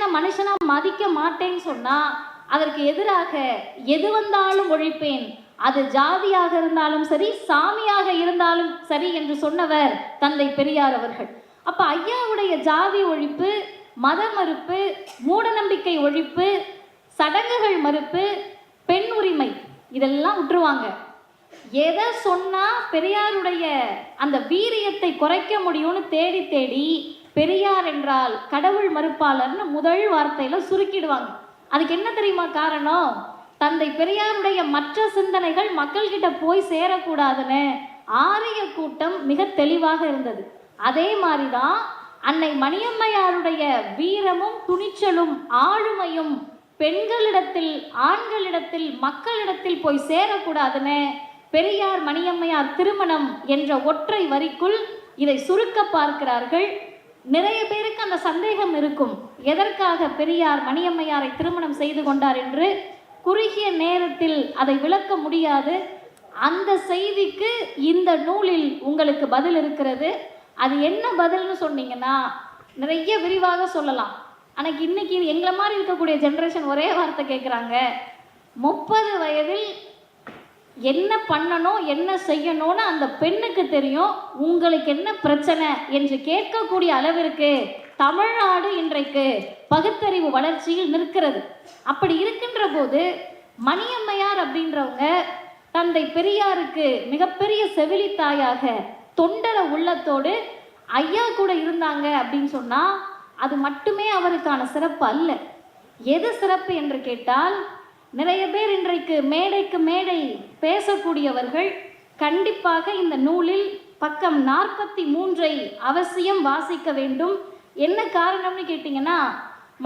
மனுஷனை மனுஷனா மதிக்க மாட்டேன்னு சொன்னா அதற்கு எதிராக எது வந்தாலும் ஒழிப்பேன், அது ஜாதியாக இருந்தாலும் சரி சாமியாக இருந்தாலும் சரி என்று சொன்னவர் தந்தை பெரியார் அவர்கள். அப்ப ஐயாவுடைய ஜாதி ஒழிப்பு, மத மறுப்பு, மூடநம்பிக்கை ஒழிப்பு, சடங்குகள் மறுப்பு, பெண் உரிமை இதெல்லாம் விட்டுருவாங்க. எதை சொன்னா பெரியாருடைய அந்த வீரியத்தை குறைக்க முடியும்னு தேடி தேடி பெரியார் என்றால் கடவுள் மறுப்பாளர்னு முதல் வார்த்தையில சுருக்கிடுவாங்க. அதுக்கு என்ன தெரியுமா காரணம்? தந்தை பெரியாருடைய மற்ற சிந்தனைகள் மக்கள்கிட்ட போய் சேரக்கூடாதுன்னு ஆரிய கூட்டம் மிக தெளிவாக இருந்தது. அதே மாதிரிதான் அன்னை மணியம்மையாருடைய வீரமும் துணிச்சலும் ஆளுமையும் பெண்களிடத்தில், ஆண்களிடத்தில், மக்களிடத்தில் போய் சேரக்கூடாதுன்னு பெரியார் மணியம்மையார் திருமணம் என்ற ஒற்றை வரிக்குள் இதை சுருக்க பார்க்கிறார்கள். நிறைய பேருக்கு அந்த சந்தேகம் இருக்கும், எதற்காக பெரியார் மணியம்மையாரை திருமணம் செய்து கொண்டார் என்று. குறுகிய நேரத்தில் அதை விளக்க முடியாது. அந்த செய்திக்கு இந்த நூலில் உங்களுக்கு பதில் இருக்கிறது. அது என்ன பதில்னு சொன்னீங்கன்னா நிறைய விரிவாக சொல்லலாம். ஆனால் இன்னைக்கு எங்களை மாதிரி இருக்கக்கூடிய ஜென்ரேஷன் ஒரே வார்த்தை கேட்குறாங்க, 30 வயதில் என்ன பண்ணணும் என்ன செய்யணும்னு அந்த பெண்ணுக்கு தெரியும், உங்களுக்கு என்ன பிரச்சனை என்று கேட்கக்கூடிய அளவிற்கு தமிழ்நாடு இன்றைக்கு பகுத்தறிவு வளர்ச்சியில் நிற்கிறது. அப்படி இருக்கின்ற போது மணியம்மையார் அப்படின்றவங்க தந்தை பெரியாருக்கு மிகப்பெரிய செவிலித்தாயாக தொண்டர உள்ளத்தோடு ஐயா கூட இருந்தாங்க அப்படின்னு சொன்னா அது மட்டுமே அவருக்கான சிறப்பு அல்ல. எது சிறப்பு என்று கேட்டால், நிறைய பேர் இன்றைக்கு மேடைக்கு மேடை பேசக்கூடியவர்கள் கண்டிப்பாக இந்த நூலில் பக்கம் 43 அவசியம் வாசிக்க வேண்டும். என்ன காரணம்னு கேட்டிங்கன்னா,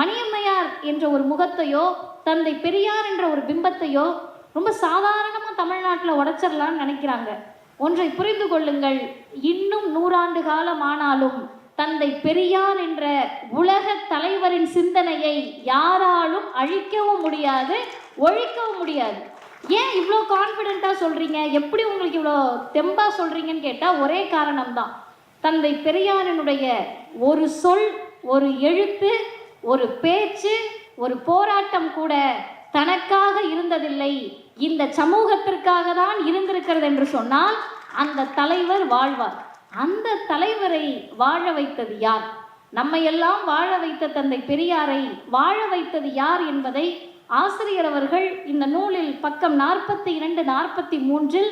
மணியம்மையார் என்ற ஒரு முகத்தையோ தந்தை பெரியார் என்ற ஒரு பிம்பத்தையோ ரொம்ப சாதாரணமாக தமிழ்நாட்டில் உடைச்சிடலான்னு நினைக்கிறாங்க. ஒன்றை புரிந்து கொள்ளுங்கள், இன்னும் 100 ஆண்டு காலம் ஆனாலும் தந்தை பெரியார் என்ற உலக தலைவரின் சிந்தனையை யாராலும் அழிக்கவும் முடியாது, ஒழிக்கவும் முடியாது. ஏன் இவ்வளோ கான்ஃபிடென்ட்டாக சொல்கிறீங்க, எப்படி உங்களுக்கு இவ்வளோ தெம்பாக சொல்கிறீங்கன்னு கேட்டால் ஒரே காரணம்தான். தந்தை பெரியாரினுடைய ஒரு சொல், ஒரு எழுத்து, ஒரு பேச்சு, ஒரு போராட்டம் கூட தனக்காக இருந்ததில்லை, இந்த சமூகத்திற்காக தான் இருந்திருக்கிறது என்று சொன்னால் அந்த தலைவர் வாழ்வார். அந்த தலைவரை வாழ வைத்தது யார்? நம்மை எல்லாம் வாழ வைத்த தந்தை பெரியாரை வாழ வைத்தது யார் என்பதை ஆசிரியர் அவர்கள் இந்த நூலில் பக்கம் 42, 43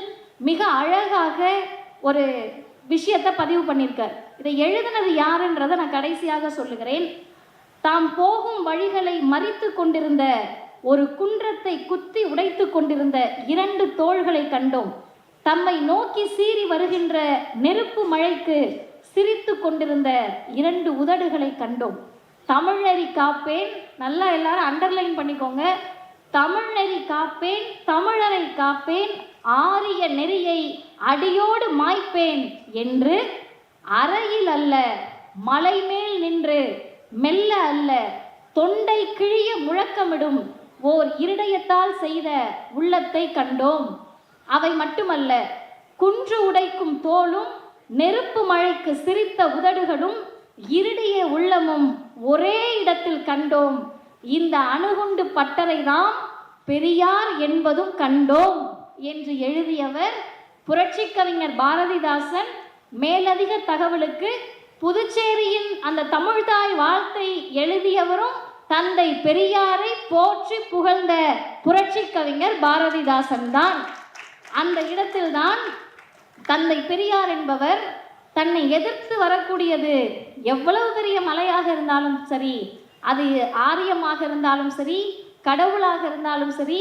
மிக அழகாக ஒரு விஷயத்தை பதிவு பண்ணியிருக்கார். இதை எழுதினது யாருன்றதை நான் கடைசியாக சொல்லுகிறேன். தாம் போகும் வழிகளை மறித்து கொண்டிருந்த ஒரு குன்றத்தை குத்தி உடைத்து கொண்டிருந்த 2 தோள்களை கண்டோம். தம்மை நோக்கி சீறி வருகின்ற நெருப்பு மழைக்கு சிரித்து கொண்டிருந்த 2 உதடுகளை கண்டோம். தமிழ்நெறி காப்பேன், நல்லா எல்லாரும் அண்டர்லைன் பண்ணிக்கோங்க, தமிழ்நெறி காப்பேன், தமிழரை காப்பேன், ஆரிய நெறியை அடியோடு மாய்ப்பேன் என்று அறையில் அல்ல மலை மேல் நின்று மெல்ல அல்ல தொண்டை கிழிய முழக்கமிடும் ஓர் இருதயத்தால் செய்த உள்ளத்தை கண்டோம். அவை மட்டுமல்ல, குன்று உடைக்கும் தோளும் நெருப்பு மழைக்கு சிரித்த உதடுகளும் இருடிய உள்ளமும் ஒரே இடத்தில் கண்டோம். இந்த அணுகுண்டு பட்டறை தான் பெரியார் என்பதும் கண்டோம் என்று எழுதியவர் புரட்சி கவிஞர் பாரதிதாசன். மேலதிக தகவலுக்கு புதுச்சேரியின் அந்த தமிழ்தாய் வாழ்த்தை எழுதியவரும் தந்தை பெரியாரை போற்றி புகழ்ந்த புரட்சி கவிஞர் பாரதிதாசன் தான். அந்த இடத்தில்தான் தந்தை பெரியார் என்பவர் தன்னை எதிர்த்து வரக்கூடியது எவ்வளவு பெரிய மலையாக இருந்தாலும் சரி, அது ஆரியமாக இருந்தாலும் சரி, கடவுளாக இருந்தாலும் சரி,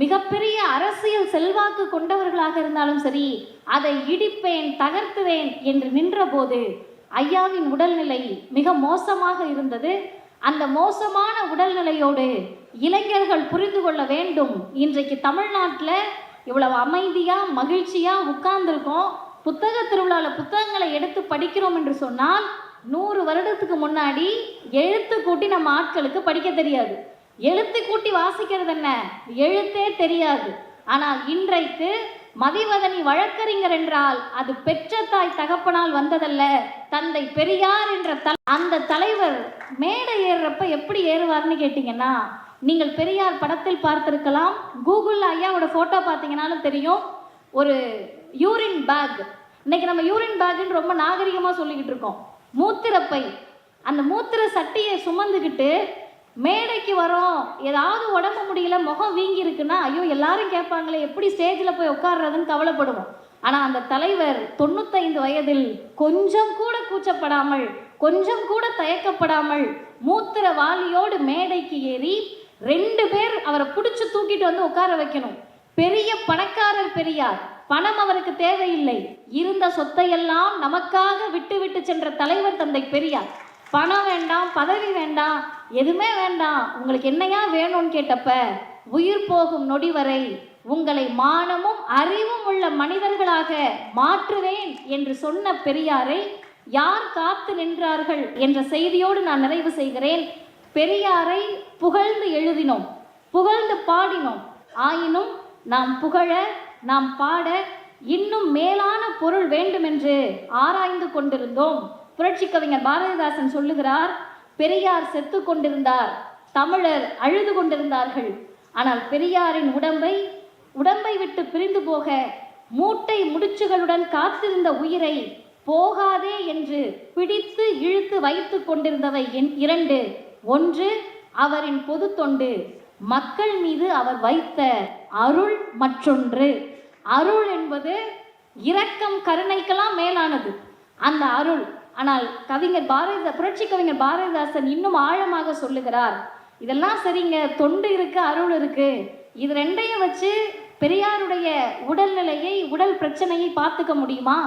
மிகப்பெரிய அரசியல் செல்வாக்கு கொண்டவர்களாக இருந்தாலும் சரி, அதை இடிப்பேன், தகர்த்துவேன் என்று நின்றபோது ஐயாவின் உடல்நிலை மிக மோசமாக இருந்தது. அந்த மோசமான உடல்நிலையோடு இளைஞர்கள் புரிந்து கொள்ள வேண்டும், இன்றைக்கு தமிழ்நாட்டில் இவ்வளவு அமைதியாக மகிழ்ச்சியாக உட்கார்ந்துருக்கோம், புத்தக திருவிழாவில் புத்தகங்களை எடுத்து படிக்கிறோம் என்று சொன்னால் 100 வருடத்துக்கு முன்னாடி எழுத்து கூட்டி நம்ம ஆட்களுக்கு படிக்க தெரியாது. எழுத்து கூட்டி வாசிக்கிறது என்ன, எழுத்தே தெரியாது. ஆனால் இன்றைக்கு மதிவதனி வழக்கறிஞர் என்றால் அது பெற்ற தாய் தகப்பனால் வந்ததல்ல, தந்தை பெரியார் என்ற அந்த தலைவர் மேடை ஏறுறப்ப எப்படி ஏறுவார்னு கேட்டிங்கன்னா, நீங்கள் பெரியார் படத்தில் பார்த்திருக்கலாம், கூகுளில் ஐயாவோட ஃபோட்டோ பார்த்தீங்கன்னாலும் தெரியும். ஒரு யூரின் பேக், இன்னைக்கு நம்ம யூரின் பேக்குன்னு ரொம்ப நாகரிகமாக சொல்லிக்கிட்டு இருக்கோம். மூத்திரப்பை, அந்த மூத்திர சட்டியை சுமந்துக்கிட்டு மேடைக்கு வரோம். ஏதாவது உடம்பு முடியல, முகம் வீங்கி இருக்குன்னா ஐயோ எல்லாரும் கேட்பாங்களே எப்படி ஸ்டேஜில் போய் உட்கார்றதுன்னு கவலைப்படுவோம். ஆனால் அந்த தலைவர் 95 வயதில் கொஞ்சம் கூட கூச்சப்படாமல், கொஞ்சம் கூட தயக்கப்படாமல் மூத்திர வாளியோடு மேடைக்கு ஏறி 2 பேர் அவரை பிடிச்சி தூக்கிட்டு வந்து உட்கார வைக்கணும். பெரிய பணக்காரர் பெரியார், பணம் அவருக்கு தேவையில்லை, இருந்த சொத்தையெல்லாம் நமக்காக விட்டு விட்டு சென்ற தலைவர் தந்தை பெரியார். பணம் வேண்டாம், பதவி வேண்டாம், எதுவுமே வேண்டாம், உங்களுக்கு என்னையா வேணும்னு கேட்டப்ப, உயிர் போகும் நொடி வரை உங்களை மானமும் அறிவும் உள்ள மனிதர்களாக மாற்றுவேன் என்று சொன்ன பெரியாரை யார் காத்து நின்றார்கள் என்ற செய்தியோடு நான் நிறைவு செய்கிறேன். பெரியாரை புகழ்ந்து எழுதினோம், புகழ்ந்து பாடினோம். ஆயினும் நாம் புகழ, நாம் பாட இன்னும் மேலான பொருள் வேண்டும் என்று ஆராய்ந்து கொண்டிருந்தோம். புரட்சி கவிஞர் பாரதிதாசன் சொல்லுகிறார், பெரியார் செத்து கொண்டிருந்தார், தமிழர் அழுது கொண்டிருந்தார்கள். ஆனால் பெரியாரின் உடம்பை விட்டு பிரிந்து போக மூட்டை முடிச்சுகளுடன் காத்திருந்த உயிரை போகாதே என்று பிடித்து இழுத்து வைத்து கொண்டிருந்தவை 2. ஒன்று அவரின் பொது தொண்டு, மக்கள் மீது அவர் வைத்த அருள். மற்றொன்று, அருள் என்பது இரக்கம் கருணைக்கெல்லாம் மேலானது அந்த அருள். ஆனால் புரட்சி கவிஞர் பாரதிதாசன் இன்னும் ஆழமாக சொல்லுகிறார், இதெல்லாம் சரிங்க, தொண்டு இருக்கு, அருள் இருக்கு, இது 2ஐயும் வச்சு பெரியாருடைய உடல்நிலையை, உடல் பிரச்சனையை பார்த்துக்க முடியுமா?